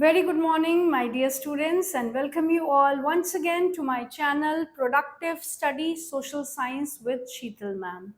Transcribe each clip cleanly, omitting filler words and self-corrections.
Very good morning, my dear students, and welcome you all once again to my channel Productive Study Social Science with Sheetal ma'am.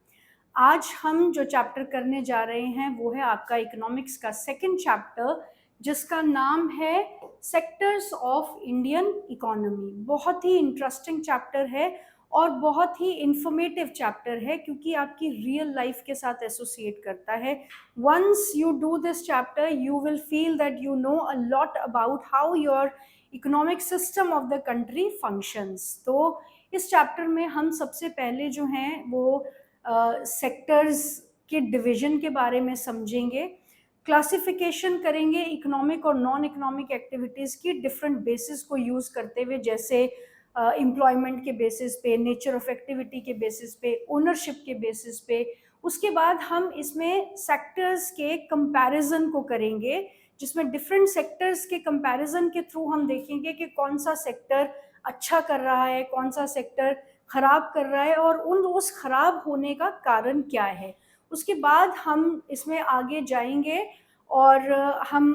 आज हम जो chapter करने जा रहे हैं वो है आपका इकोनॉमिक्स का सेकंड चैप्टर, जिसका नाम है सेक्टर्स ऑफ इंडियन इकोनॉमी। बहुत ही इंटरेस्टिंग चैप्टर है और बहुत ही इंफॉर्मेटिव चैप्टर है क्योंकि आपकी रियल लाइफ के साथ एसोसिएट करता है। Once you do this chapter you will feel that you know a lot about how your economic system of the country functions. तो इस चैप्टर में हम सबसे पहले जो हैं वो सेक्टर्स के डिवीजन के बारे में समझेंगे, क्लासिफिकेशन करेंगे इकोनॉमिक और नॉन इकोनॉमिक एक्टिविटीज़ की डिफरेंट बेसिस को यूज़ करते हुए, जैसे एम्प्लॉयमेंट के बेसिस पे, नेचर ऑफ एक्टिविटी के बेसिस पे, ओनरशिप के बेसिस पे। उसके बाद हम इसमें सेक्टर्स के कंपैरिजन को करेंगे, जिसमें डिफरेंट सेक्टर्स के कंपैरिजन के थ्रू हम देखेंगे कि कौन सा सेक्टर अच्छा कर रहा है, कौन सा सेक्टर खराब कर रहा है और उस खराब होने का कारण क्या है। उसके बाद हम इसमें आगे जाएंगे और हम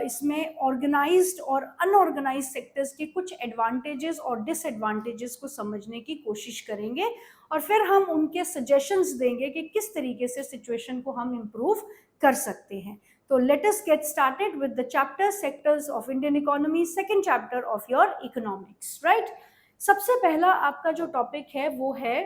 इसमें ऑर्गेनाइज्ड और अनऑर्गेनाइज्ड सेक्टर्स के कुछ एडवांटेजेस और डिसएडवांटेजेस को समझने की कोशिश करेंगे और फिर हम उनके सजेशंस देंगे कि किस तरीके से सिचुएशन को हम इम्प्रूव कर सकते हैं। तो let us get started with the chapter sectors of Indian economy, second chapter of your economics, right. सबसे पहला आपका जो टॉपिक है वो है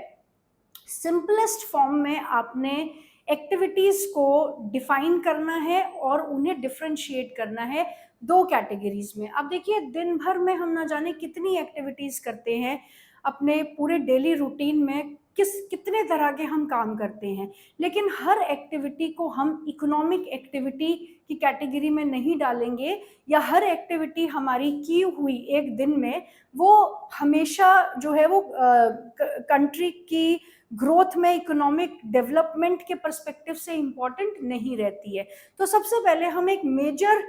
सिंपलेस्ट फॉर्म में आपने एक्टिविटीज को डिफाइन करना है और उन्हें डिफरेंशिएट करना है दो कैटेगरीज में। अब देखिए, दिन भर में हम ना जाने कितनी एक्टिविटीज करते हैं अपने पूरे डेली रूटीन में, कितने तरह के हम काम करते हैं, लेकिन हर एक्टिविटी को हम इकोनॉमिक एक्टिविटी की कैटेगरी में नहीं डालेंगे, या हर एक्टिविटी हमारी की हुई एक दिन में वो हमेशा जो है वो कंट्री की ग्रोथ में, इकोनॉमिक डेवलपमेंट के पर्सपेक्टिव से इम्पॉर्टेंट नहीं रहती है। तो सबसे पहले हम एक मेजर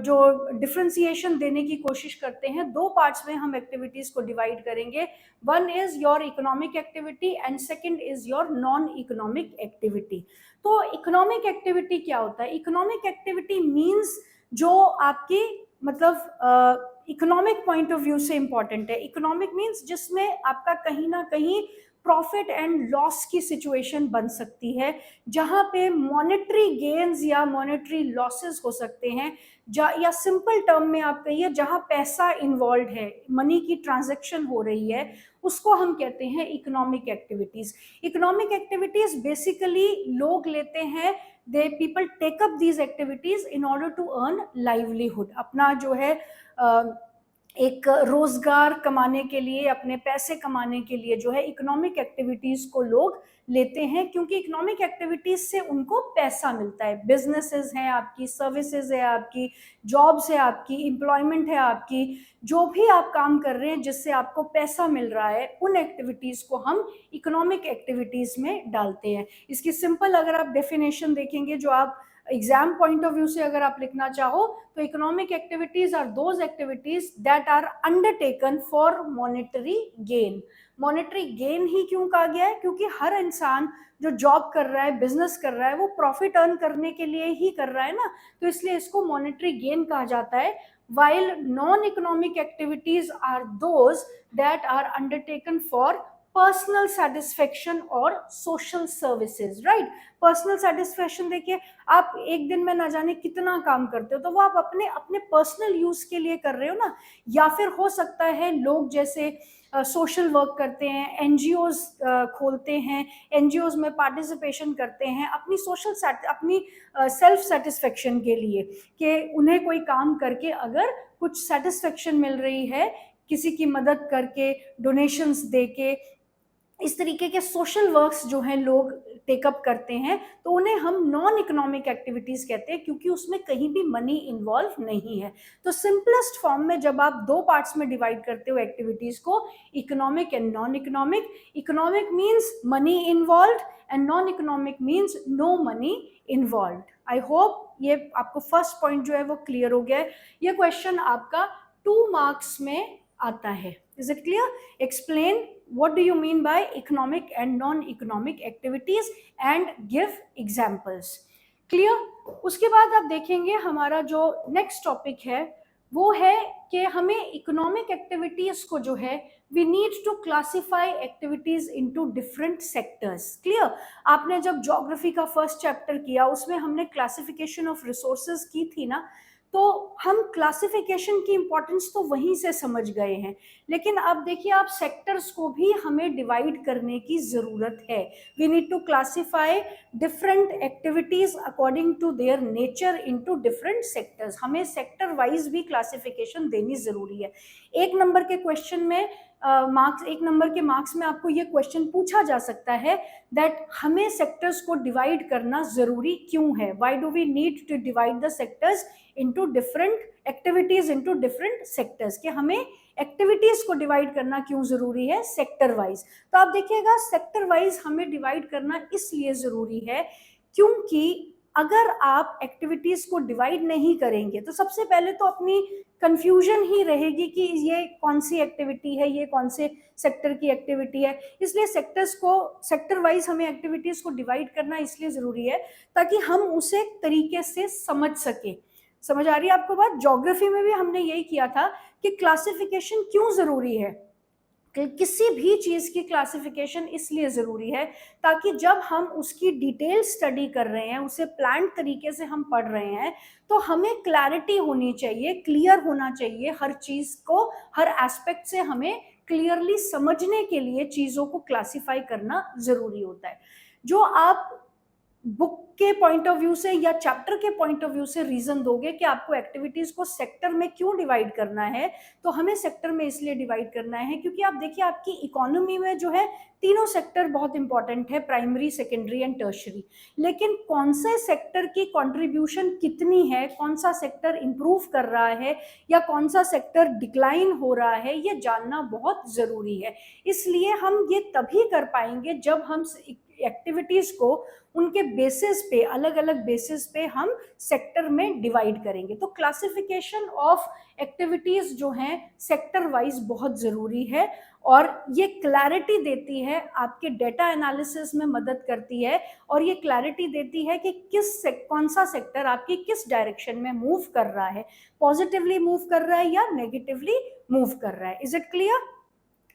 जो डिफ्रेंसिएशन देने की कोशिश करते हैं, दो पार्ट्स में हम एक्टिविटीज को डिवाइड करेंगे। One is your economic activity and second is your non economic activity. तो इकोनॉमिक एक्टिविटी क्या होता है? इकोनॉमिक एक्टिविटी मीन्स जो आपकी मतलब इकोनॉमिक पॉइंट ऑफ व्यू से इंपॉर्टेंट है। इकोनॉमिक मीन्स जिसमें आपका कहीं ना कहीं प्रॉफिट एंड लॉस की सिचुएशन बन सकती है, जहां पे मॉनेटरी गेन्स या मॉनेटरी लॉसेस हो सकते हैं, या सिंपल टर्म में आप कहिए जहां पैसा इन्वॉल्व है, मनी की ट्रांजैक्शन हो रही है, उसको हम कहते हैं economic activities. Economic activities basically लोग लेते हैं, they people take up these activities in order to earn livelihood, अपना जो है एक रोजगार कमाने के लिए, अपने पैसे कमाने के लिए जो है इकोनॉमिक एक्टिविटीज को लोग लेते हैं, क्योंकि इकोनॉमिक एक्टिविटीज से उनको पैसा मिलता है। बिजनेसेस हैं आपकी, सर्विसेज है आपकी, जॉब्स है आपकी, एम्प्लॉयमेंट है आपकी, जो भी आप काम कर रहे हैं जिससे आपको पैसा मिल रहा है, उन एक्टिविटीज को हम इकोनॉमिक एक्टिविटीज में डालते हैं। इसकी सिंपल अगर आप डेफिनेशन देखेंगे, जो आप एग्जाम पॉइंट ऑफ व्यू से अगर आप लिखना चाहो, तो economic activities are those activities that are undertaken for monetary gain. Monetary gain ही क्यों कहा गया है? क्योंकि हर इंसान जो जॉब कर रहा है, बिजनेस कर रहा है, वो प्रॉफिट अर्न करने के लिए ही कर रहा है ना, तो इसलिए इसको मॉनेटरी गेन कहा जाता है। while non-economic activities are those that are undertaken for personal satisfaction और social services, right. Personal satisfaction देखिए, आप एक दिन में ना जाने कितना काम करते हो, तो वो आप अपने अपने पर्सनल यूज के लिए कर रहे हो ना, या फिर हो सकता है लोग जैसे सोशल वर्क करते हैं, एनजीओज खोलते हैं, एनजीओज में पार्टिसिपेशन करते हैं अपनी अपनी सेल्फ सेटिस्फेक्शन के लिए, कि उन्हें कोई काम करके अगर कुछ सेटिस्फेक्शन मिल रही है, किसी की मदद करके, डोनेशंस देके, इस तरीके के सोशल वर्क्स जो हैं लोग टेकअप करते हैं, तो उन्हें हम नॉन इकोनॉमिक एक्टिविटीज कहते हैं, क्योंकि उसमें कहीं भी मनी इन्वॉल्व नहीं है। तो सिंपलेस्ट फॉर्म में जब आप दो पार्ट्स में डिवाइड करते हो एक्टिविटीज को, economic and non economic, economic means money involve and non economic means no money involve. I hope ये आपको फर्स्ट पॉइंट जो है वो क्लियर हो गया है। ये क्वेश्चन आपका 2 मार्क्स में आता है। Is it clear? Explain what do you mean by economic and non-economic activities and give examples. Clear? उसके बाद आप देखेंगे हमारा जो नेक्स्ट टॉपिक है वो है कि हमें इकोनॉमिक एक्टिविटीज को जो है we need to classify activities into different sectors. Clear? आपने जब ज्योग्राफी का फर्स्ट चैप्टर किया उसमें हमने क्लासिफिकेशन ऑफ रिसोर्सेज की थी ना, तो हम क्लासिफिकेशन की इंपॉर्टेंस तो वहीं से समझ गए हैं, लेकिन अब देखिए आप सेक्टर्स को भी हमें डिवाइड करने की जरूरत है। We need to classify different activities according to their nature into different sectors. हमें सेक्टर वाइज भी क्लासिफिकेशन देनी जरूरी है। एक नंबर के क्वेश्चन में मार्क्स, एक नंबर के मार्क्स में आपको ये क्वेश्चन पूछा जा सकता है दैट हमें सेक्टर्स को डिवाइड करना जरूरी क्यों है, why do we need to divide the sectors into different activities into different sectors, कि हमें एक्टिविटीज को डिवाइड करना क्यों जरूरी है सेक्टर वाइज। तो आप देखिएगा सेक्टर वाइज हमें डिवाइड करना इसलिए जरूरी है क्योंकि अगर आप एक्टिविटीज को डिवाइड नहीं करेंगे तो सबसे पहले तो अपनी कंफ्यूजन ही रहेगी कि ये कौन सी एक्टिविटी है, ये कौन से सेक्टर की एक्टिविटी है। इसलिए सेक्टर्स को, सेक्टर वाइज हमें एक्टिविटीज को डिवाइड करना इसलिए जरूरी है ताकि हम उसे तरीके से समझ सके। समझ आ रही है आपको बात? ज्योग्राफी में भी हमने यही किया था कि क्लासिफिकेशन क्यों जरूरी है, किसी भी चीज की क्लासिफिकेशन इसलिए जरूरी है ताकि जब हम उसकी डिटेल स्टडी कर रहे हैं, उसे प्लान तरीके से हम पढ़ रहे हैं, तो हमें क्लैरिटी होनी चाहिए, क्लियर होना चाहिए हर चीज को, हर एस्पेक्ट से हमें क्लियरली समझने के लिए चीजों को क्लासिफाई करना जरूरी होता है। जो आप बुक के पॉइंट ऑफ व्यू से या चैप्टर के पॉइंट ऑफ व्यू से रीजन दोगे कि आपको एक्टिविटीज को सेक्टर में क्यों डिवाइड करना है, तो हमें सेक्टर में इसलिए डिवाइड करना है क्योंकि आप देखिए आपकी इकोनॉमी में जो है तीनों सेक्टर बहुत इंपॉर्टेंट है, प्राइमरी, सेकेंडरी एंड टर्शरी। लेकिन कौन से सेक्टर की कंट्रीब्यूशन कितनी है, कौन सा सेक्टर इंप्रूव कर रहा है या कौन सा सेक्टर डिक्लाइन हो रहा है, ये जानना बहुत जरूरी है। इसलिए हम ये तभी कर पाएंगे जब हम एक्टिविटीज को उनके बेसिस पे, अलग अलग बेसिस पे हम सेक्टर में डिवाइड करेंगे। तो क्लासिफिकेशन ऑफ एक्टिविटीज जो हैं सेक्टर वाइज बहुत जरूरी है और ये क्लैरिटी देती है, आपके डेटा एनालिसिस में मदद करती है और ये क्लैरिटी देती है कि कौन सा सेक्टर आपकी किस डायरेक्शन में मूव कर रहा है, पॉजिटिवली मूव कर रहा है या नेगेटिवली मूव कर रहा है। Is it clear?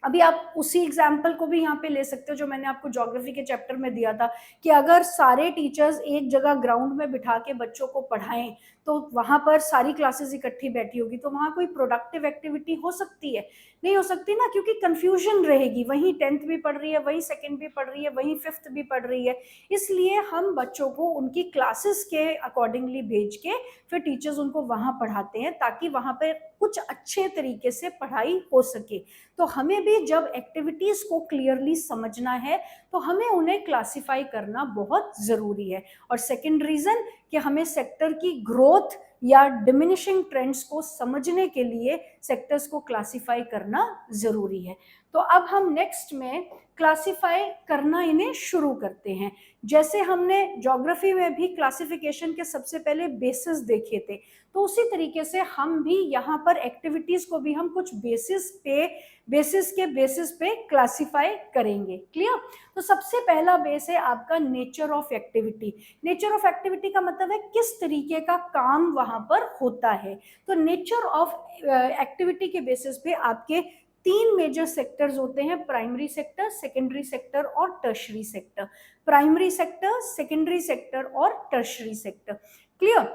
अभी आप उसी एग्जाम्पल को भी यहाँ पे ले सकते हो जो मैंने आपको ज्योग्राफी के चैप्टर में दिया था कि अगर सारे टीचर्स एक जगह ग्राउंड में बिठा के बच्चों को पढ़ाएं तो वहां पर सारी क्लासेस इकट्ठी बैठी होगी, तो वहां कोई प्रोडक्टिव एक्टिविटी हो सकती है? नहीं हो सकती ना, क्योंकि कंफ्यूजन रहेगी, वहीं 10th भी पढ़ रही है, वहीं 2nd भी पढ़ रही है, वहीं 5th भी पढ़ रही है। इसलिए हम बच्चों को उनकी क्लासेस के अकॉर्डिंगली भेज के फिर टीचर्स उनको वहां पढ़ाते हैं ताकि वहां पे कुछ अच्छे तरीके से पढ़ाई हो सके। तो हमें भी जब एक्टिविटीज को क्लियरली समझना है तो हमें उन्हें क्लासिफाई करना बहुत जरूरी है। और सेकंड रीजन कि हमें सेक्टर की ग्रोथ या डिमिनिशिंग ट्रेंड्स को समझने के लिए सेक्टर्स को क्लासिफाई करना जरूरी है। तो अब हम नेक्स्ट में क्लासिफाई करना इन्हें शुरू करते हैं। जैसे हमने ज्योग्राफी में भी क्लासिफिकेशन के सबसे पहले बेसिस देखे थे, तो उसी तरीके से हम भी यहाँ पर एक्टिविटीज को भी हम कुछ बेसिस के बेसिस पे क्लासिफाई करेंगे। क्लियर? तो सबसे पहला बेस है आपका nature of activity. Nature of activity का मतलब है किस तरीके का काम वहां पर होता है। तो नेचर ऑफ एक्टिविटी के बेसिस पे आपके 3 मेजर सेक्टर्स होते हैं, प्राइमरी सेक्टर, सेकेंडरी सेक्टर और tertiary sector. Primary sector, secondary sector और टर्शरी सेक्टर। क्लियर?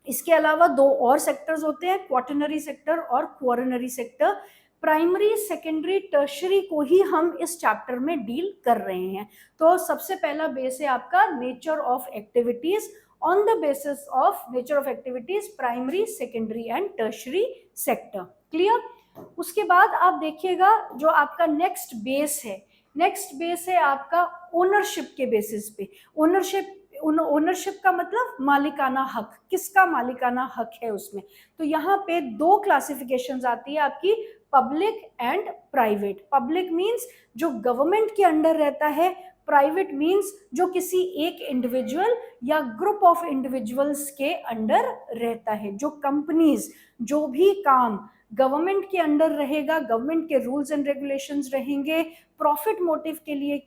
इसके अलावा 2 और सेक्टर्स होते हैं, क्वाटरनरी सेक्टर और क्वारनरी सेक्टर। प्राइमरी, सेकेंडरी, टर्शरी को ही हम इस चैप्टर में डील कर रहे हैं। तो सबसे पहला बेस है आपका nature of activities. On the basis of nature of activities, primary, secondary and tertiary sector. Clear? उसके बाद आप देखिएगा जो आपका नेक्स्ट बेस है आपका ओनरशिप के बेसिस पे। ओनरशिप का मतलब मालिकाना हक, किसका मालिकाना हक है उसमें। तो यहाँ पे 2 क्लासिफिकेशंस आती है आपकी, public and private. Public means जो गवर्नमेंट के अंडर रहता है, प्राइवेट मीन्स जो किसी एक इंडिविजुअल या ग्रुप ऑफ इंडिविजुअल्स के अंडर रहता है। जो कंपनीज जो भी काम गवर्नमेंट के अंडर रहेगा, गवर्नमेंट के रूल्स एंड रेगुलेशंस रहेंगे, प्रॉफिट मोटिव के लिए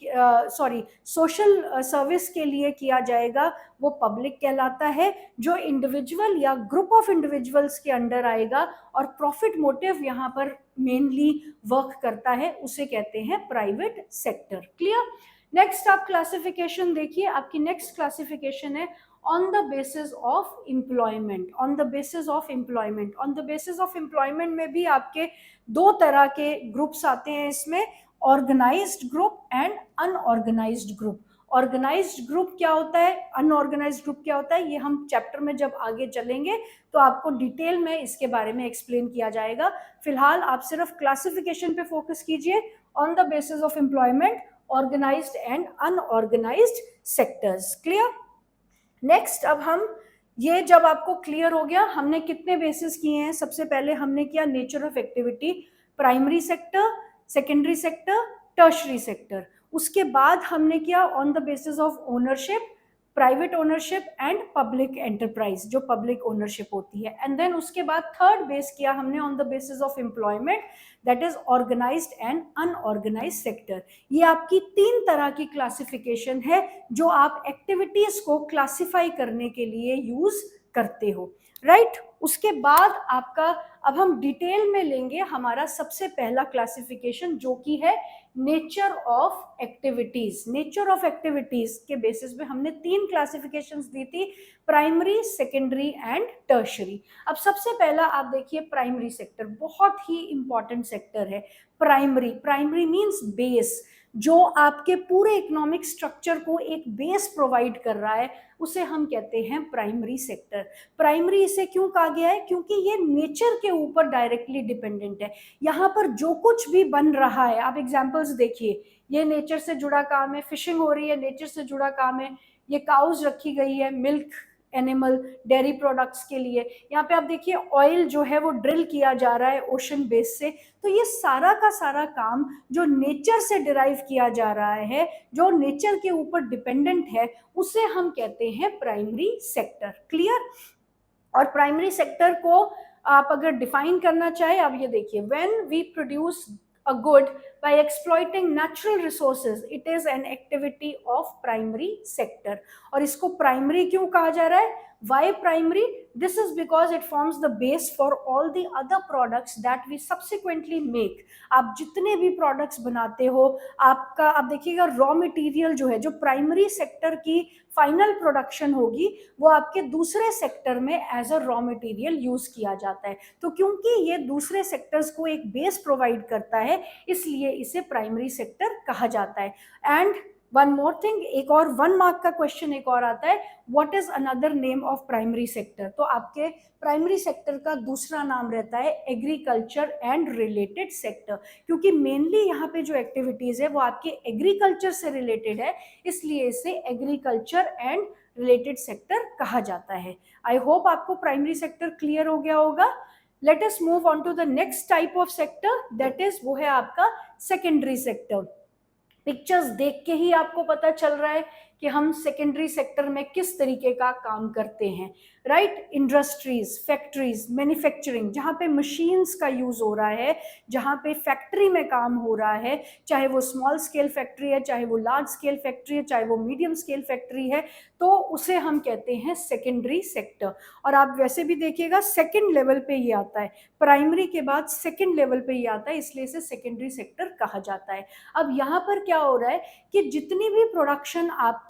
सोशल सर्विस के लिए किया जाएगा, वो पब्लिक कहलाता है। जो इंडिविजुअल या ग्रुप ऑफ इंडिविजुअल्स के अंडर आएगा और प्रॉफिट मोटिव यहाँ पर मेनली वर्क करता है, उसे कहते हैं प्राइवेट सेक्टर। क्लियर? नेक्स्ट आप क्लासिफिकेशन देखिए, आपकी नेक्स्ट क्लासिफिकेशन है on the basis of employment। on the basis of employment on the basis of employment में भी आपके दो तरह के ग्रुप्स आते हैं इसमें, organised group and unorganised group. Organised group क्या होता है, अनऑर्गेनाइज्ड ग्रुप क्या होता है, ये हम चैप्टर में जब आगे चलेंगे तो आपको डिटेल में इसके बारे में एक्सप्लेन किया जाएगा। फिलहाल आप सिर्फ क्लासिफिकेशन पे फोकस कीजिए, on the basis of employment, organised and unorganised sectors. Clear? Next अब हम ये जब आपको क्लियर हो गया, हमने कितने बेसिस किए हैं। सबसे पहले हमने किया nature of activity, primary sector, secondary sector, tertiary sector. उसके बाद हमने किया on the basis of ownership, private ownership and public enterprise, जो पब्लिक ओनरशिप होती है। एंड देन उसके बाद थर्ड बेस किया हमने on the basis of employment, that is organised and unorganised sector. ये आपकी तीन तरह की क्लासिफिकेशन है जो आप एक्टिविटीज को क्लासिफाई करने के लिए यूज करते हो, राइट? उसके बाद आपका, अब हम डिटेल में लेंगे हमारा सबसे पहला क्लासिफिकेशन जो कि है nature of activities. Nature of activities के बेसिस पे हमने तीन क्लासिफिकेशंस दी थी, प्राइमरी, सेकेंडरी एंड टर्शरी। अब सबसे पहला आप देखिए प्राइमरी सेक्टर, बहुत ही इंपॉर्टेंट सेक्टर है। प्राइमरी, प्राइमरी मींस बेस, जो आपके पूरे इकोनॉमिक स्ट्रक्चर को एक बेस प्रोवाइड कर रहा है, उसे हम कहते हैं प्राइमरी सेक्टर। प्राइमरी इसे क्यों कहा गया है? क्योंकि ये नेचर के ऊपर डायरेक्टली डिपेंडेंट है। यहाँ पर जो कुछ भी बन रहा है, आप एग्जांपल्स देखिए, ये नेचर से जुड़ा काम है, फिशिंग हो रही है, नेचर से जुड़ा काम है, ये काउज रखी गई है मिल्क एनिमल डेयरी प्रोडक्ट्स के लिए। यहाँ पे आप देखिए ऑयल जो है वो ड्रिल किया जा रहा है ओशन बेस से। तो ये सारा का सारा काम जो नेचर से डिराइव किया जा रहा है, जो नेचर के ऊपर डिपेंडेंट है, उसे हम कहते हैं प्राइमरी सेक्टर। क्लियर? और प्राइमरी सेक्टर को आप अगर डिफाइन करना चाहे, अब ये देखिए, when we produce a good by exploiting natural resources, it is an activity of primary sector। और इसको प्राइमरी क्यों कहा जा रहा है? Why primary? This is because it forms the base for all the other products that we subsequently make। आप जितने भी प्रोडक्ट्स बनाते हो, आपका, आप देखिएगा रॉ मटेरियल जो है, जो प्राइमरी सेक्टर की फाइनल प्रोडक्शन होगी, वो आपके दूसरे सेक्टर में as a raw material use किया जाता है। तो क्योंकि ये दूसरे सेक्टर्स को एक बेस प्रोवाइड करता है, इसलिए इसे प्राइमरी सेक्टर कहा जाता है। एंड वन मोर थिंग, एक और 1 मार्क का क्वेश्चन एक और आता है, what is another name of primary sector? तो आपके प्राइमरी सेक्टर का दूसरा नाम रहता है एग्रीकल्चर एंड रिलेटेड सेक्टर, क्योंकि मेनली यहाँ पे जो एक्टिविटीज है वो आपके एग्रीकल्चर से रिलेटेड है, इसलिए इसे एग्रीकल्चर एंड रिलेटेड सेक्टर कहा जाता है। आई होप आपको प्राइमरी सेक्टर क्लियर हो गया होगा। Let us move on to the next type of sector, that is, वो है आपका सेकेंडरी सेक्टर। पिक्चर्स देख के ही आपको पता चल रहा है कि हम सेकेंडरी सेक्टर में किस तरीके का काम करते हैं, राइट? इंडस्ट्रीज, फैक्ट्रीज, मैन्युफैक्चरिंग, जहाँ पे मशीन्स का यूज हो रहा है, जहाँ पे फैक्ट्री में काम हो रहा है, चाहे वो स्मॉल स्केल फैक्ट्री है, चाहे वो लार्ज स्केल फैक्ट्री है, चाहे वो मीडियम स्केल फैक्ट्री है, तो उसे हम कहते हैं सेकेंडरी सेक्टर। और आप वैसे भी देखिएगा सेकेंड लेवल पे ये आता है, प्राइमरी के बाद सेकेंड लेवल पे ये आता है, इसलिए इसे सेकेंडरी सेक्टर कहा जाता है। अब यहाँ पर क्या हो रहा है कि जितनी भी प्रोडक्शन आपकी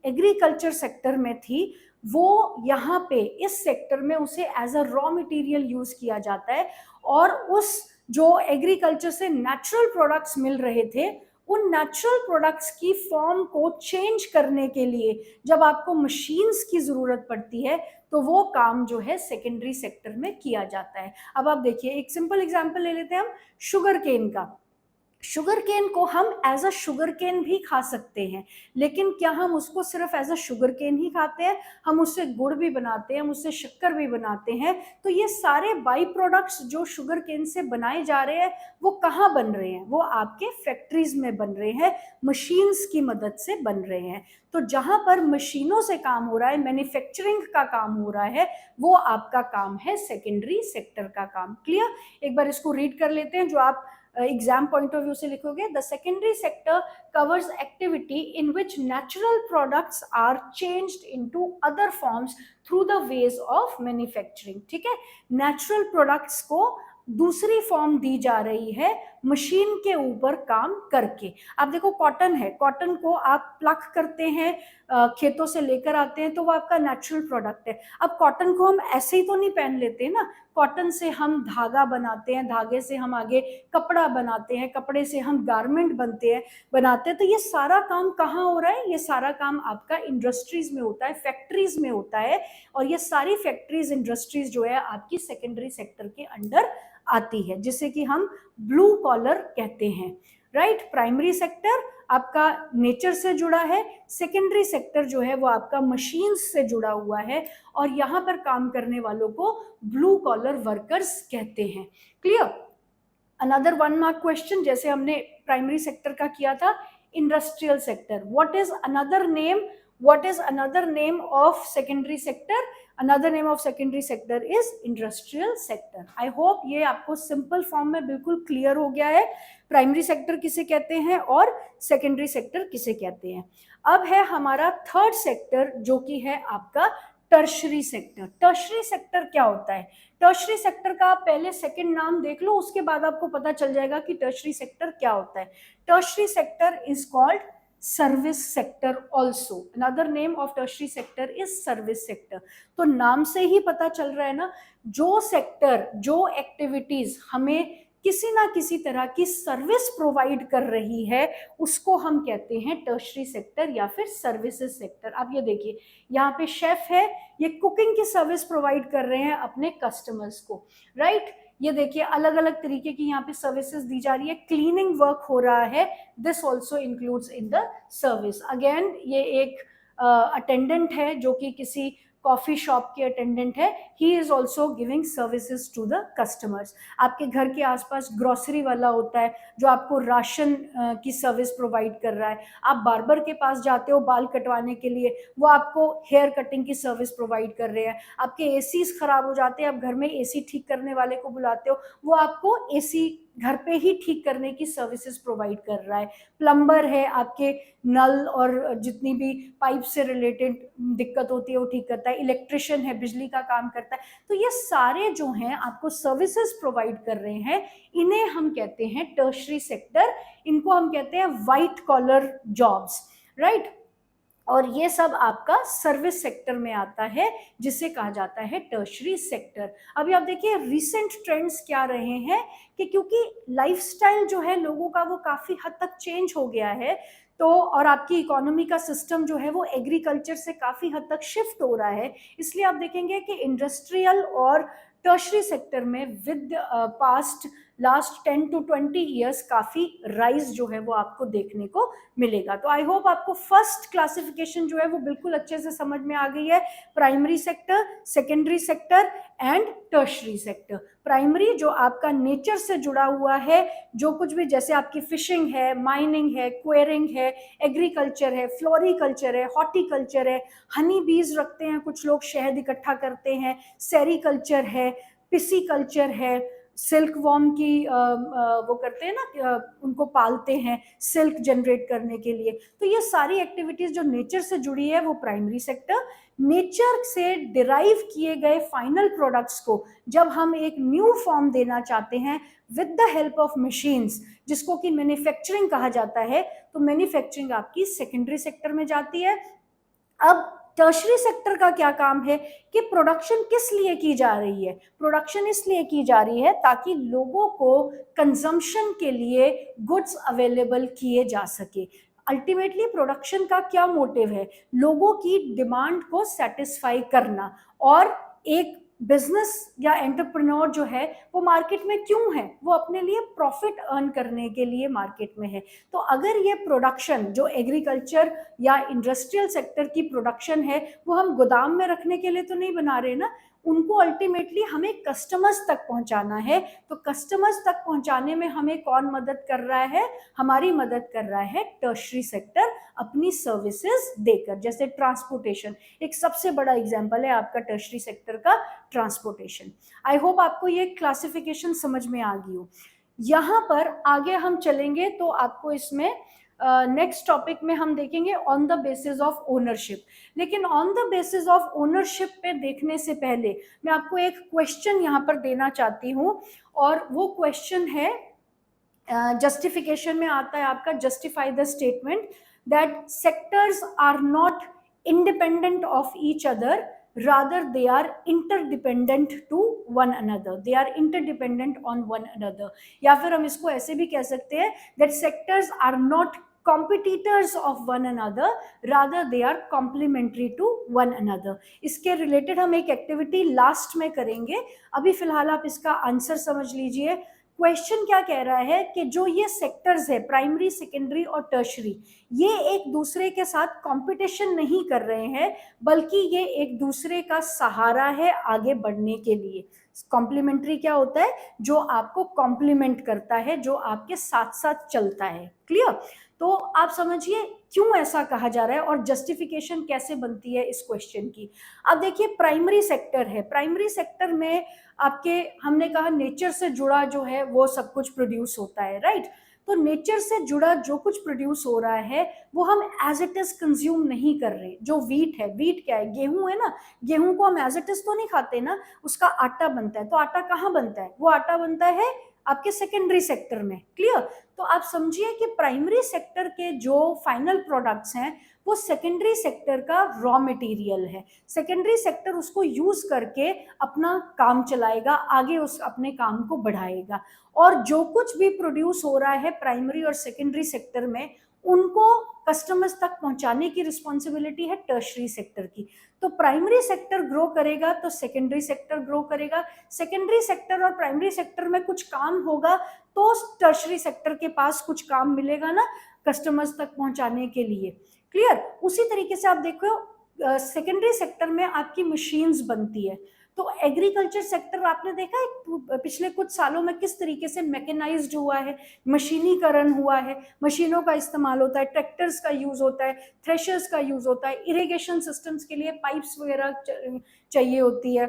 एग्रीकल्चर सेक्टर में थी, वो यहाँ पे इस सेक्टर में उसे as a raw material use किया जाता है, और उस जो एग्रीकल्चर से नेचुरल प्रोडक्ट्स मिल रहे थे, उन नेचुरल प्रोडक्ट्स की फॉर्म को चेंज करने के लिए जब आपको मशीन्स की जरूरत पड़ती है, तो वो काम जो है सेकेंडरी सेक्टर में किया जाता है। अब आप देखिए, एक सिंपल एग्जांपल ले लेते हैं हम शुगर केन का। शुगर केन को हम एज अ शुगर केन भी खा सकते हैं, लेकिन क्या हम उसको सिर्फ एज अ शुगर केन ही खाते हैं? हम उससे गुड़ भी बनाते हैं, हम उससे शक्कर भी बनाते हैं। तो ये सारे बाई प्रोडक्ट्स जो शुगर केन से बनाए जा रहे हैं, वो कहाँ बन रहे हैं? वो आपके फैक्ट्रीज में बन रहे हैं, मशीन्स की मदद से बन रहे हैं। तो जहां पर मशीनों से काम हो रहा है, मैन्युफैक्चरिंग का काम हो रहा है, वो आपका काम है सेकेंडरी सेक्टर का काम। क्लियर? एक बार इसको रीड कर लेते हैं, जो आप एग्जाम पॉइंट ऑफ व्यू से लिखोगे। The secondary sector covers activity in which natural products are changed into other forms through the ways of manufacturing। ठीक है, नेचुरल प्रोडक्ट्स को दूसरी फॉर्म दी जा रही है मशीन के ऊपर काम करके। आप देखो, कॉटन है, कॉटन को आप प्लक करते हैं, खेतों से लेकर आते हैं, तो वो आपका नेचुरल प्रोडक्ट है। अब कॉटन को हम ऐसे ही तो नहीं पहन लेते ना, कॉटन से हम धागा बनाते हैं, धागे से हम आगे कपड़ा बनाते हैं, कपड़े से हम गारमेंट बनाते हैं। तो ये सारा काम कहाँ हो रहा है? ये सारा काम आपका इंडस्ट्रीज में होता है, फैक्ट्रीज में होता है। और ये सारी फैक्ट्रीज, इंडस्ट्रीज जो है आपकी सेकेंडरी सेक्टर के अंडर आती है, जिसे कि हम ब्लू कॉलर कहते हैं। राइट? प्राइमरी सेक्टर आपका नेचर से जुड़ा है, सेकेंडरी सेक्टर जो है वो आपका मशीन्स से जुड़ा हुआ है, और यहाँ पर काम करने वालों को ब्लू कॉलर वर्कर्स कहते हैं। क्लियर? अनदर 1 मार्क क्वेश्चन, जैसे हमने प्राइमरी सेक्टर का किया था, industrial sector. What is another name of secondary sector? Another name of secondary sector is industrial sector. I hope ये आपको सिंपल फॉर्म में बिल्कुल क्लियर हो गया है, प्राइमरी सेक्टर किसे कहते हैं और सेकेंडरी सेक्टर किसे कहते हैं। अब है हमारा थर्ड सेक्टर, जो कि है आपका टर्शरी सेक्टर। टर्शरी सेक्टर क्या होता है? टर्शरी सेक्टर का आप पहले सेकंड नाम देख लो, उसके बाद आपको पता चल जाएगा कि टर्शरी सेक्टर क्या होता है। Tertiary sector is called service sector also. Another name of tertiary sector is service sector. तो नाम से ही पता चल रहा है ना, जो सेक्टर, जो एक्टिविटीज हमें किसी ना किसी तरह की सर्विस प्रोवाइड कर रही है, उसको हम कहते हैं टर्शरी सेक्टर या फिर सर्विसेज सेक्टर। अब ये देखिए, यहाँ पे शेफ है, ये कुकिंग की सर्विस प्रोवाइड कर रहे हैं अपने कस्टमर्स को। राइट? ये देखिए, अलग अलग तरीके की यहाँ पे सर्विसेज दी जा रही है, क्लीनिंग वर्क हो रहा है, this also includes in the service. Again ये एक अटेंडेंट है, जो कि किसी कॉफी शॉप के अटेंडेंट है, he is also giving services to the customers. आपके घर के आसपास ग्रोसरी वाला होता है, जो आपको राशन की सर्विस प्रोवाइड कर रहा है। आप बार्बर के पास जाते हो बाल कटवाने के लिए, वो आपको हेयर कटिंग की सर्विस प्रोवाइड कर रहे हैं। आपके एसीज खराब हो जाते हैं, आप घर में एसी ठीक करने वाले को बुलाते हो, वो आपको एसी घर पे ही ठीक करने की सर्विसेज प्रोवाइड कर रहा है। प्लम्बर है, आपके नल और जितनी भी पाइप से रिलेटेड दिक्कत होती है वो ठीक करता है। इलेक्ट्रिशियन है, बिजली का काम करता है। तो ये सारे जो हैं आपको सर्विसेज प्रोवाइड कर रहे हैं, इन्हें हम कहते हैं टर्शरी सेक्टर। इनको हम कहते हैं व्हाइट कॉलर जॉब्स। राइट? और ये सब आपका सर्विस सेक्टर में आता है, जिसे कहा जाता है टर्शरी सेक्टर। अभी आप देखिए रीसेंट ट्रेंड्स क्या रहे हैं, कि क्योंकि लाइफस्टाइल जो है लोगों का वो काफी हद तक चेंज हो गया है, तो और आपकी इकोनॉमी का सिस्टम जो है वो एग्रीकल्चर से काफी हद तक शिफ्ट हो रहा है, इसलिए आप देखेंगे कि इंडस्ट्रियल और टर्शरी सेक्टर में with past last 10 to 20 years काफी राइज जो है वो आपको देखने को मिलेगा। तो आई होप आपको फर्स्ट क्लासिफिकेशन जो है वो बिल्कुल अच्छे से समझ में आ गई है। Primary sector, secondary sector and tertiary sector. Primary जो आपका नेचर से जुड़ा हुआ है, जो कुछ भी, जैसे आपकी फिशिंग है, माइनिंग है, क्वेरिंग है, एग्रीकल्चर है, फ्लोरिकल्चर है, हॉर्टिकल्चर है, हनी बीज रखते हैं कुछ लोग, शहद इकट्ठा करते हैं, सेरिकल्चर है, पिसीकल्चर है, सिल्क वॉर्म की वो करते हैं ना, उनको पालते हैं सिल्क जनरेट करने के लिए। तो ये सारी एक्टिविटीज जो नेचर से जुड़ी है वो प्राइमरी सेक्टर। नेचर से डिराइव किए गए फाइनल प्रोडक्ट्स को जब हम एक न्यू फॉर्म देना चाहते हैं with the help of machines, जिसको कि मैन्युफैक्चरिंग कहा जाता है, तो मैन्युफैक्चरिंग आपकी सेकेंडरी सेक्टर में जाती है। अब टर्शरी सेक्टर का क्या काम है, कि प्रोडक्शन किस लिए की जा रही है? प्रोडक्शन इसलिए की जा रही है ताकि लोगों को कंजम्पशन के लिए गुड्स अवेलेबल किए जा सके। अल्टीमेटली प्रोडक्शन का क्या मोटिव है? लोगों की डिमांड को सेटिस्फाई करना और एक बिजनेस या एंटरप्रेन्योर जो है वो मार्केट में क्यों है, वो अपने लिए प्रॉफिट अर्न करने के लिए मार्केट में है। तो अगर ये प्रोडक्शन जो एग्रीकल्चर या इंडस्ट्रियल सेक्टर की प्रोडक्शन है वो हम गोदाम में रखने के लिए तो नहीं बना रहे ना, उनको अल्टीमेटली हमें कस्टमर्स तक पहुंचाना है। तो कस्टमर्स तक पहुंचाने में हमें कौन मदद कर रहा है, हमारी मदद कर रहा है टर्शरी सेक्टर अपनी सर्विसेज देकर। जैसे ट्रांसपोर्टेशन एक सबसे बड़ा एग्जांपल है आपका टर्शरी सेक्टर का, ट्रांसपोर्टेशन। आई होप आपको ये क्लासिफिकेशन समझ में आ गई हो। यहाँ पर आगे हम चलेंगे तो आपको इसमें नेक्स्ट टॉपिक में हम देखेंगे on the basis of ownership. लेकिन on the basis of ownership पे देखने से पहले मैं आपको एक क्वेश्चन यहाँ पर देना चाहती हूँ, और वो क्वेश्चन है जस्टिफिकेशन में आता है आपका, justify the statement that sectors are not independent of each other, rather they are interdependent to one another, they are interdependent on one another। या फिर हम इसको ऐसे भी कह सकते हैं that sectors are not competitors of one another, rather they are complementary to one another। इसके रिलेटेड हम एक एक्टिविटी लास्ट में करेंगे, अभी फिलहाल आप इसका आंसर समझ लीजिए। क्वेश्चन क्या कह रहा है कि जो ये सेक्टर्स है प्राइमरी, सेकेंडरी और टर्शरी, ये एक दूसरे के साथ कंपटीशन नहीं कर रहे हैं, बल्कि ये एक दूसरे का सहारा है आगे बढ़ने के लिए। कॉम्प्लीमेंट्री क्या होता है, जो आपको कॉम्प्लीमेंट करता है, जो आपके साथ साथ चलता है। क्लियर? तो आप समझिए क्यों ऐसा कहा जा रहा है और जस्टिफिकेशन कैसे बनती है इस क्वेश्चन की। अब देखिए प्राइमरी सेक्टर है, प्राइमरी सेक्टर में आपके हमने कहा नेचर से जुड़ा जो है वो सब कुछ प्रोड्यूस होता है, राइट। तो नेचर से जुड़ा जो कुछ प्रोड्यूस हो रहा है वो हम एज इट इज कंज्यूम नहीं कर रहे। जो वीट है, वीट क्या है, गेहूं है ना, गेहूं को हम एज इट इज तो नहीं खाते ना, उसका आटा बनता है। तो आटा कहाँ बनता है, वो आटा बनता है आपके सेकेंडरी सेक्टर में। क्लियर? तो आप समझिए कि प्राइमरी सेक्टर के जो फाइनल प्रोडक्ट्स हैं वो सेकेंडरी सेक्टर का रॉ मटेरियल है। सेकेंडरी सेक्टर उसको यूज करके अपना काम चलाएगा, आगे उस अपने काम को बढ़ाएगा। और जो कुछ भी प्रोड्यूस हो रहा है प्राइमरी और सेकेंडरी सेक्टर में, उनको कस्टमर्स तक पहुंचाने की रिस्पॉन्सिबिलिटी है टर्शरी सेक्टर की। तो प्राइमरी सेक्टर ग्रो करेगा तो सेकेंडरी सेक्टर ग्रो करेगा, सेकेंडरी सेक्टर और प्राइमरी सेक्टर में कुछ काम होगा तो टर्शरी सेक्टर के पास कुछ काम मिलेगा ना कस्टमर्स तक पहुंचाने के लिए। क्लियर? उसी तरीके से आप देखो सेकेंडरी सेक्टर में आपकी मशीन्स बनती है। तो एग्रीकल्चर सेक्टर आपने देखा है पिछले कुछ सालों में किस तरीके से मैकेनाइज्ड हुआ है, मशीनीकरण हुआ है, मशीनों का इस्तेमाल होता है, ट्रैक्टर्स का यूज होता है, थ्रेशर्स का यूज होता है, इरिगेशन सिस्टम्स के लिए पाइप्स वगैरह चाहिए होती है,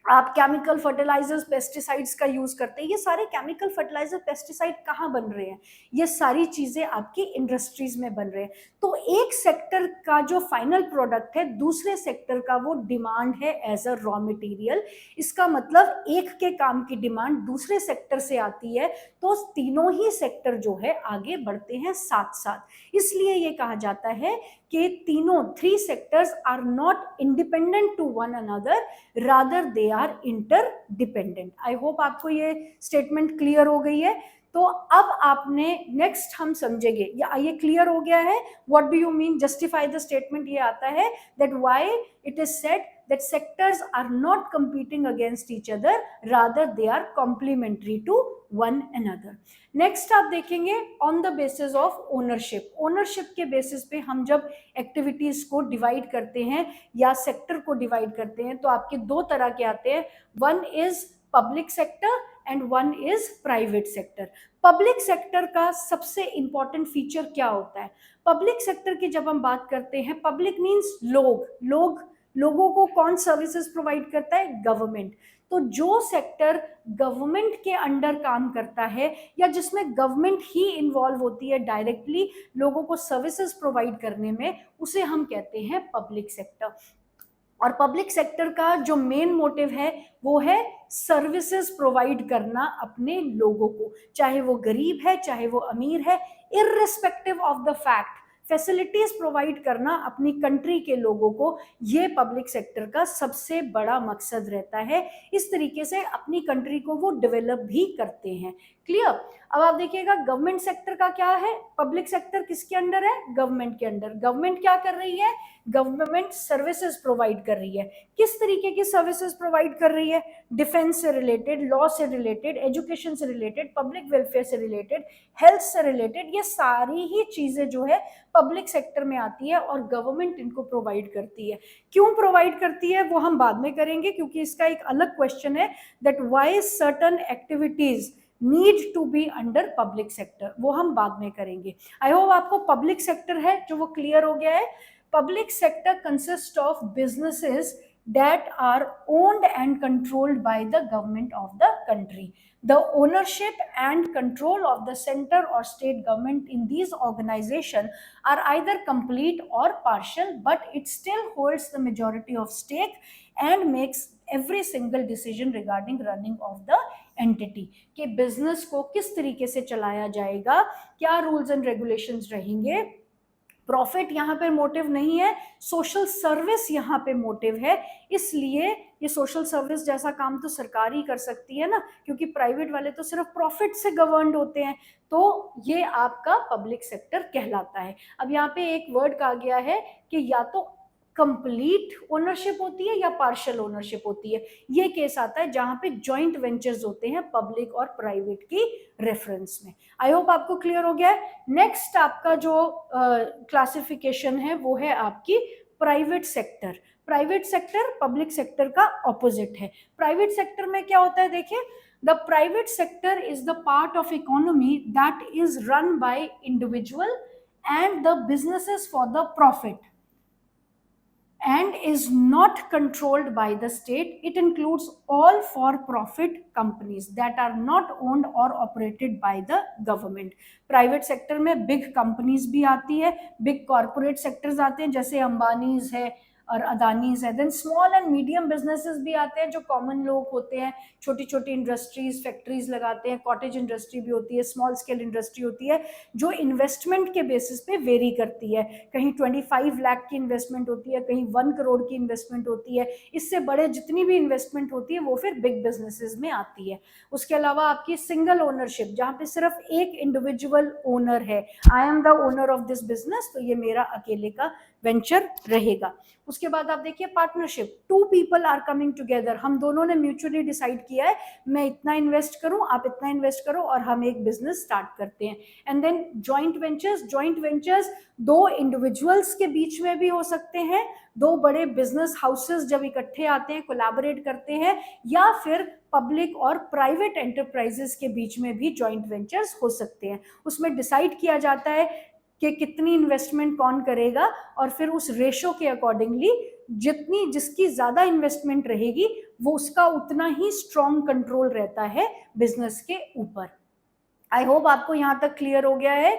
आप केमिकल फर्टिलाइजर्स पेस्टिसाइड्स का यूज करते हैं। ये सारे केमिकल फर्टिलाइजर पेस्टिसाइड कहाँ बन रहे हैं, ये सारी चीजें आपकी इंडस्ट्रीज में बन रहे हैं। तो एक सेक्टर का जो फाइनल प्रोडक्ट है दूसरे सेक्टर का वो डिमांड है एज अ रॉ मटेरियल। इसका मतलब एक के काम की डिमांड दूसरे सेक्टर से आती है, तो तीनों ही सेक्टर जो है आगे बढ़ते हैं साथ साथ। इसलिए ये कहा जाता है कि तीनों three sectors are not independent to one another, rather they are interdependent. I hope आपको ये स्टेटमेंट क्लियर हो गई है। तो अब आपने नेक्स्ट हम समझेंगे, या ये क्लियर हो गया है what do you mean justify the statement. ये आता है that why it is said that sectors are not competing against each other, rather they are complementary to one another। Next आप देखेंगे on the basis of ownership. Ownership के basis पे हम जब activities को डिवाइड करते हैं या सेक्टर को डिवाइड करते हैं तो आपके दो तरह के आते हैं, one is public sector and one is private sector. Public sector का सबसे इंपॉर्टेंट फीचर क्या होता है, पब्लिक सेक्टर की जब हम बात करते हैं, पब्लिक मीन्स लोगों को कौन सर्विसेज प्रोवाइड करता है, गवर्नमेंट। तो जो सेक्टर गवर्नमेंट के अंडर काम करता है या जिसमें गवर्नमेंट ही इन्वॉल्व होती है डायरेक्टली लोगों को सर्विसेज प्रोवाइड करने में, उसे हम कहते हैं पब्लिक सेक्टर। और पब्लिक सेक्टर का जो मेन मोटिव है वो है सर्विसेज प्रोवाइड करना अपने लोगों को, चाहे वो गरीब है चाहे वो अमीर है, irrespective of the fact facilities provide करना अपनी कंट्री के लोगों को, ये पब्लिक सेक्टर का सबसे बड़ा मकसद रहता है। इस तरीके से अपनी कंट्री को वो डेवलप भी करते हैं। क्लियर। अब आप देखिएगा गवर्नमेंट सेक्टर का क्या है, पब्लिक सेक्टर किसके अंडर है, गवर्नमेंट के अंडर। गवर्नमेंट क्या कर रही है, गवर्नमेंट सर्विसेज प्रोवाइड कर रही है। किस तरीके की सर्विसेज प्रोवाइड कर रही है, डिफेंस से रिलेटेड, लॉ से रिलेटेड, एजुकेशन से रिलेटेड, पब्लिक वेलफेयर से रिलेटेड, हेल्थ से रिलेटेड, ये सारी ही चीजें जो है पब्लिक सेक्टर में आती है और गवर्नमेंट इनको प्रोवाइड करती है। क्यों प्रोवाइड करती है वो हम बाद में करेंगे, क्योंकि इसका एक अलग क्वेश्चन है, that why certain activities need to be under public sector, वो हम बाद में करेंगे। आई होप आपको पब्लिक सेक्टर है जो वो क्लियर हो गया है। Public sector consist of businesses that are owned and controlled by the government of the country. The ownership and control of the center or state government in these organizations are either complete or partial, but it still holds the majority of stake and makes every single decision regarding running of the entity. कि business को किस तरीके से चलाया जाएगा, क्या rules and regulations रहेंगे, profit यहाँ पे मोटिव नहीं है, सोशल सर्विस यहाँ पे मोटिव है। इसलिए ये सोशल सर्विस जैसा काम तो सरकार ही कर सकती है ना, क्योंकि प्राइवेट वाले तो सिर्फ प्रॉफिट से गवर्नड होते हैं। तो ये आपका पब्लिक सेक्टर कहलाता है। अब यहाँ पे एक वर्ड कहा गया है कि या तो कंप्लीट ओनरशिप होती है या पार्शियल ओनरशिप होती है। ये केस आता है जहां पे जॉइंट वेंचर्स होते हैं पब्लिक और प्राइवेट की रेफरेंस में। आई होप आपको क्लियर हो गया है। नेक्स्ट आपका जो क्लासिफिकेशन है वो है आपकी private sector. Private sector public sector का ऑपोजिट है। प्राइवेट सेक्टर में क्या होता है, देखिए, the private sector is the part of economy that is run by individual and the businesses for the profit and is not controlled by the state. It includes all for-profit companies that are not owned or operated by the government. Private sector में big companies भी आती है, big corporate sectors आते हैं जैसे अंबानीज है और अदानीज है। Then small and medium businesses भी आते हैं जो कॉमन लोग होते हैं, छोटी छोटी इंडस्ट्रीज फैक्ट्रीज लगाते हैं, कॉटेज इंडस्ट्री भी होती है, स्मॉल स्केल इंडस्ट्री होती है जो इन्वेस्टमेंट के बेसिस पे वेरी करती है। कहीं 25 लाख की इन्वेस्टमेंट होती है, कहीं 1 करोड़ की इन्वेस्टमेंट होती है। इससे बड़े जितनी भी इन्वेस्टमेंट होती है वो फिर बिग बिजनेसेस में आती है। उसके अलावा आपकी सिंगल ओनरशिप, जहाँ पे सिर्फ एक इंडिविजुअल ओनर है, I am the owner of this business, तो ये मेरा अकेले का वेंचर रहेगा। उसके बाद आप देखिए partnership, 2 people are coming together, हम दोनों ने म्यूचुअली डिसाइड किया है मैं इतना इन्वेस्ट करूं, आप इतना इन्वेस्ट करो और हम एक बिजनेस स्टार्ट करते हैं। And then joint ventures, joint ventures 2 individuals के बीच में भी हो सकते हैं, 2 बड़े बिजनेस हाउसेस जब इकट्ठे आते हैं, कोलैबोरेट करते हैं, या फिर पब्लिक और प्राइवेट एंटरप्राइजेस के बीच में भी जॉइंट वेंचर्स हो सकते हैं। उसमें डिसाइड किया जाता है कि कितनी इन्वेस्टमेंट कौन करेगा और फिर उस रेशो के अकॉर्डिंगली जितनी जिसकी ज़्यादा इन्वेस्टमेंट रहेगी वो उसका उतना ही स्ट्रॉन्ग कंट्रोल रहता है बिजनेस के ऊपर। आई होप आपको यहाँ तक क्लियर हो गया है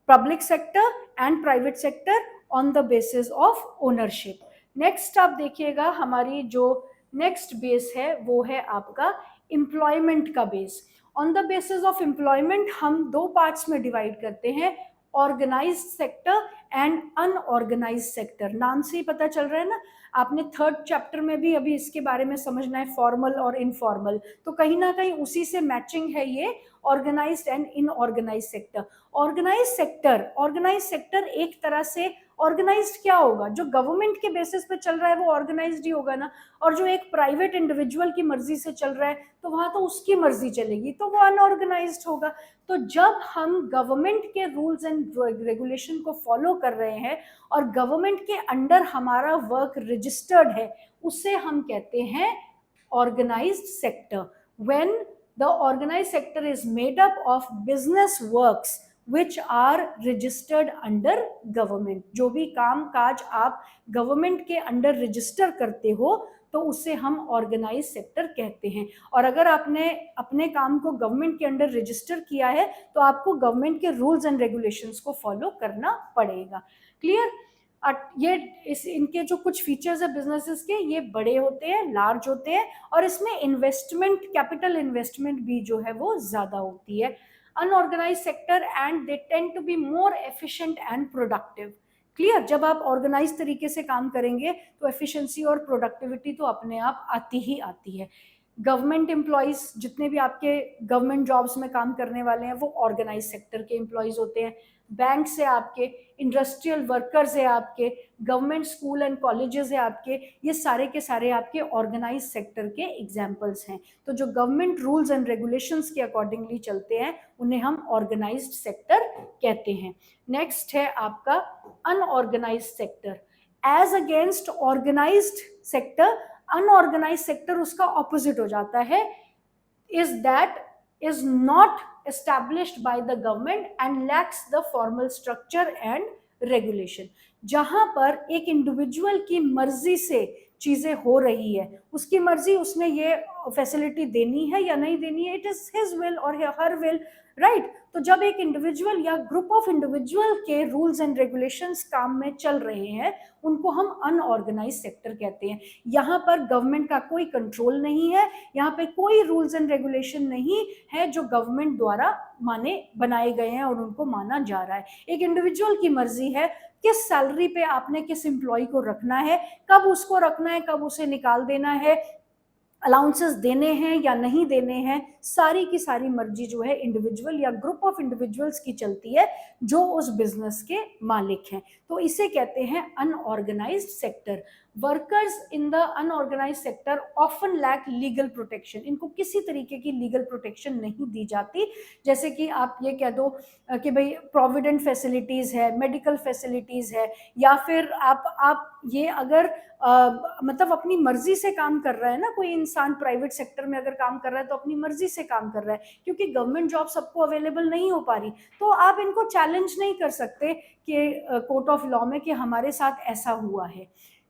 public sector and private sector on the basis of ownership. Next आप देखिएगा हमारी जो नेक्स्ट बेस है वो है आपका एम्प्लॉयमेंट का base. On the basis of employment हम 2 पार्ट्स में डिवाइड करते हैं, organized sector and unorganised sector. नाम से ही पता चल रहा है ना, आपने 3rd चैप्टर में भी अभी इसके बारे में समझना है, फॉर्मल और इनफॉर्मल, तो कहीं ना कहीं उसी से मैचिंग है ये organised and unorganised sector. Organised sector एक तरह से ऑर्गेनाइज्ड क्या होगा, जो गवर्नमेंट के बेसिस पे चल रहा है वो ऑर्गेनाइज्ड ही होगा ना, और जो एक प्राइवेट इंडिविजुअल की मर्जी से चल रहा है तो वहां तो उसकी मर्जी चलेगी, तो वो अनऑर्गेनाइज्ड होगा। तो जब हम गवर्नमेंट के रूल्स एंड रेगुलेशन को फॉलो कर रहे हैं और गवर्नमेंट के अंडर हमारा वर्क रजिस्टर्ड है, उसे हम कहते हैं organized sector. When the organized sector is made up of business works which are registered under government। जो भी काम काज आप गवर्नमेंट के अंडर रजिस्टर करते हो तो उसे हम ऑर्गेनाइज सेक्टर कहते हैं। और अगर आपने अपने काम को गवर्नमेंट के अंडर रजिस्टर किया है तो आपको गवर्नमेंट के रूल्स एंड रेगुलेशंस को फॉलो करना पड़ेगा। क्लियर। ये इनके जो कुछ फीचर्स है बिजनेसेस के, ये बड़े होते हैं, लार्ज होते हैं, और इसमें इन्वेस्टमेंट, कैपिटल इन्वेस्टमेंट भी जो है वो ज़्यादा होती है। Unorganized sector and they tend to be more efficient and productive. Clear. जब आप ऑर्गेनाइज तरीके से काम करेंगे तो एफिशिएंसी और प्रोडक्टिविटी तो अपने आप आती ही आती है। गवर्नमेंट एम्प्लॉयज़, जितने भी आपके गवर्नमेंट जॉब्स में काम करने वाले हैं वो ऑर्गेनाइज सेक्टर के एम्प्लॉयज़ होते हैं। बैंक से आपके, इंडस्ट्रियल वर्कर्स है आपके, गवर्नमेंट स्कूल एंड कॉलेजेस है आपके, ये सारे के सारे आपके ऑर्गेनाइज सेक्टर के एग्जाम्पल्स हैं। तो जो गवर्नमेंट रूल्स एंड रेगुलेशंस के अकॉर्डिंगली चलते हैं उन्हें हम ऑर्गेनाइज्ड सेक्टर कहते हैं। नेक्स्ट है आपका unorganized sector. As against organized sector, unorganized sector उसका ऑपोजिट हो जाता है, is that is not established by the government and lacks the formal structure and regulation। जहां पर एक इंडिविजुअल की मर्जी से चीजें हो रही है, उसकी मर्जी, उसने ये फैसिलिटी देनी है या नहीं देनी है, इट इज हिज विल और हर विल, राइट। तो जब एक इंडिविजुअल या ग्रुप ऑफ इंडिविजुअल के रूल्स एंड रेगुलेशंस काम में चल रहे हैं उनको हम अनऑर्गेनाइज सेक्टर कहते हैं। यहाँ पर गवर्नमेंट का कोई कंट्रोल नहीं है, यहाँ पे कोई रूल्स एंड रेगुलेशन नहीं है जो गवर्नमेंट द्वारा बनाए गए हैं और उनको माना जा रहा है। एक इंडिविजुअल की मर्जी है किस सैलरी पे आपने किस एम्प्लॉय को रखना है, कब उसको रखना है, कब उसे निकाल देना है, अलाउंसेस देने हैं या नहीं देने हैं, सारी की सारी मर्जी जो है इंडिविजुअल या ग्रुप ऑफ इंडिविजुअल्स की चलती है जो उस बिजनेस के मालिक हैं। तो इसे कहते हैं unorganized sector. Workers in the unorganized sector often lack legal protection. इनको किसी तरीके की लीगल प्रोटेक्शन नहीं दी जाती। जैसे कि आप ये कह दो कि भाई प्रोविडेंट फैसिलिटीज है, मेडिकल फैसिलिटीज है, या फिर आप ये अगर मतलब अपनी मर्जी से काम कर रहा है ना, कोई इंसान प्राइवेट सेक्टर में अगर काम कर रहा है तो अपनी मर्जी से काम कर रहा है, क्योंकि गवर्नमेंट जॉब सबको अवेलेबल नहीं हो पा रही, तो आप इनको चैलेंज नहीं कर सकते कि कोर्ट ऑफ लॉ में कि हमारे साथ ऐसा हुआ है।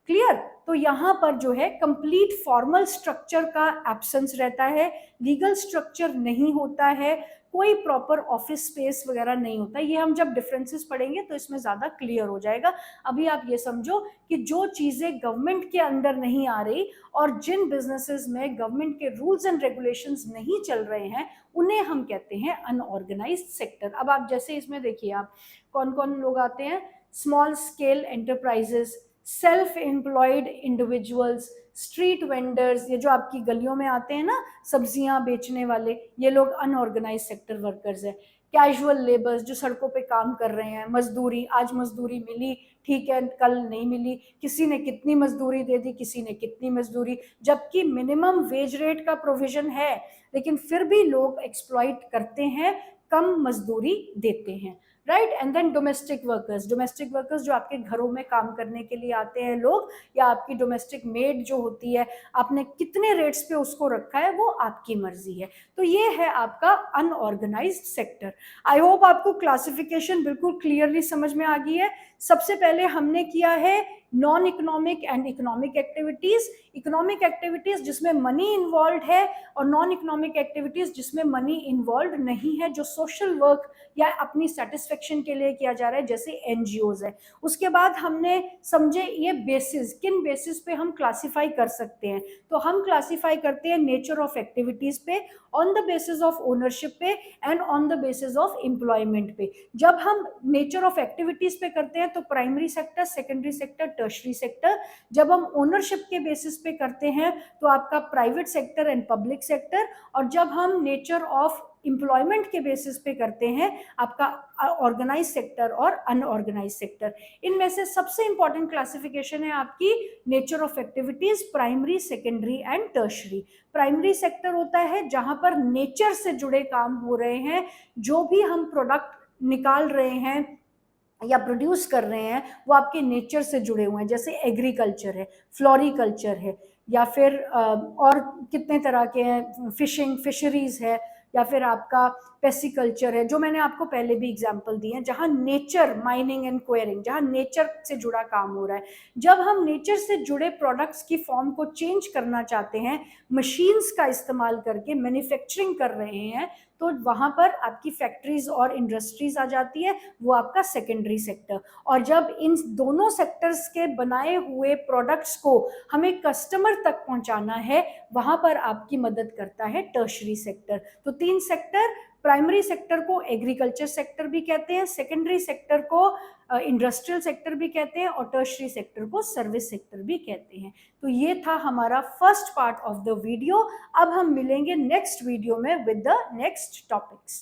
क्लियर। तो यहाँ पर जो है कंप्लीट फॉर्मल स्ट्रक्चर का एब्सेंस रहता है, लीगल स्ट्रक्चर नहीं होता है, कोई प्रॉपर ऑफिस स्पेस वगैरह नहीं होता। ये हम जब डिफरेंसेस पढ़ेंगे तो इसमें ज़्यादा क्लियर हो जाएगा। अभी आप ये समझो कि जो चीज़ें गवर्नमेंट के अंडर नहीं आ रही और जिन बिजनेसेस में गवर्नमेंट के रूल्स एंड रेगुलेशंस नहीं चल रहे हैं उन्हें हम कहते हैं अनऑर्गेनाइज्ड सेक्टर। अब आप जैसे इसमें देखिए आप कौन कौन लोग आते हैं, small scale enterprises, self employed individuals, street vendors, ये जो आपकी गलियों में आते हैं ना सब्जियां बेचने वाले, ये लोग अनऑर्गेनाइज सेक्टर वर्कर्स है। कैजुअल लेबर्स, जो सड़कों पे काम कर रहे हैं, मजदूरी, आज मजदूरी मिली, ठीक है, कल नहीं मिली, किसी ने कितनी मजदूरी दे दी, किसी ने कितनी मजदूरी, जबकि मिनिमम वेज रेट का प्रोविजन है लेकिन फिर भी लोग एक्सप्लॉइट करते हैं, कम मजदूरी देते हैं, right. And then domestic workers, domestic workers जो आपके घरों में काम करने के लिए आते हैं लोग, या आपकी डोमेस्टिक मेड जो होती है, आपने कितने रेट्स पे उसको रखा है वो आपकी मर्जी है। तो ये है आपका अनऑर्गेनाइज्ड सेक्टर। आई होप आपको क्लासिफिकेशन बिल्कुल क्लियरली समझ में आ गई है। सबसे पहले हमने किया है non economic and economic activities. Economic activities जिसमें मनी इन्वॉल्व है और नॉन इकोनॉमिक एक्टिविटीज जिसमें मनी इन्वॉल्व नहीं है, जो सोशल वर्क या अपनी सेटिस्फेक्शन के लिए किया जा रहा है, जैसे एनजीओज है। उसके बाद हमने समझे ये बेसिस, किन बेसिस पे हम क्लासीफाई कर सकते हैं। तो हम क्लासीफाई करते हैं नेचर ऑफ एक्टिविटीज पे, on the basis of ownership पे and on the basis of employment पे। जब हम नेचर ऑफ एक्टिविटीज पे करते हैं तो primary sector, secondary sector, tertiary sector. जब हम ओनरशिप के बेसिस पे करते हैं तो आपका private sector and public sector. और जब हम नेचर ऑफ एम्प्लॉयमेंट के बेसिस पे करते हैं आपका ऑर्गेनाइज सेक्टर और अनऑर्गेनाइज सेक्टर। इनमें से सबसे इंपॉर्टेंट क्लासिफिकेशन है आपकी nature of activities, primary, secondary and tertiary. Primary sector होता है जहां पर नेचर से जुड़े काम हो रहे हैं, जो भी हम प्रोडक्ट निकाल रहे हैं या प्रोड्यूस कर रहे हैं वो आपके नेचर से जुड़े हुए हैं, जैसे एग्रीकल्चर है, फ्लोरिकल्चर है, या फिर और कितने तरह के हैं, फिशिंग, फिशरीज है, या फिर आपका पेसिकल्चर है, जो मैंने आपको पहले भी एग्जांपल दिए हैं, जहां नेचर, माइनिंग एंड क्वेरिंग, जहां नेचर से जुड़ा काम हो रहा है। जब हम नेचर से जुड़े प्रोडक्ट्स की फॉर्म को चेंज करना चाहते हैं, मशीन्स का इस्तेमाल करके मैन्युफैक्चरिंग कर रहे हैं, तो वहां पर आपकी फैक्ट्रीज और इंडस्ट्रीज आ जाती है, वो आपका सेकेंडरी सेक्टर। और जब इन दोनों सेक्टर्स के बनाए हुए प्रोडक्ट्स को हमें कस्टमर तक पहुंचाना है, वहां पर आपकी मदद करता है टर्शरी सेक्टर। तो तीन सेक्टर, प्राइमरी सेक्टर को एग्रीकल्चर सेक्टर भी कहते हैं, सेकेंडरी सेक्टर को इंडस्ट्रियल सेक्टर भी कहते हैं और टर्शरी सेक्टर को सर्विस सेक्टर भी कहते हैं। तो ये था हमारा first part of the video. अब हम मिलेंगे नेक्स्ट वीडियो में विद द नेक्स्ट टॉपिक्स।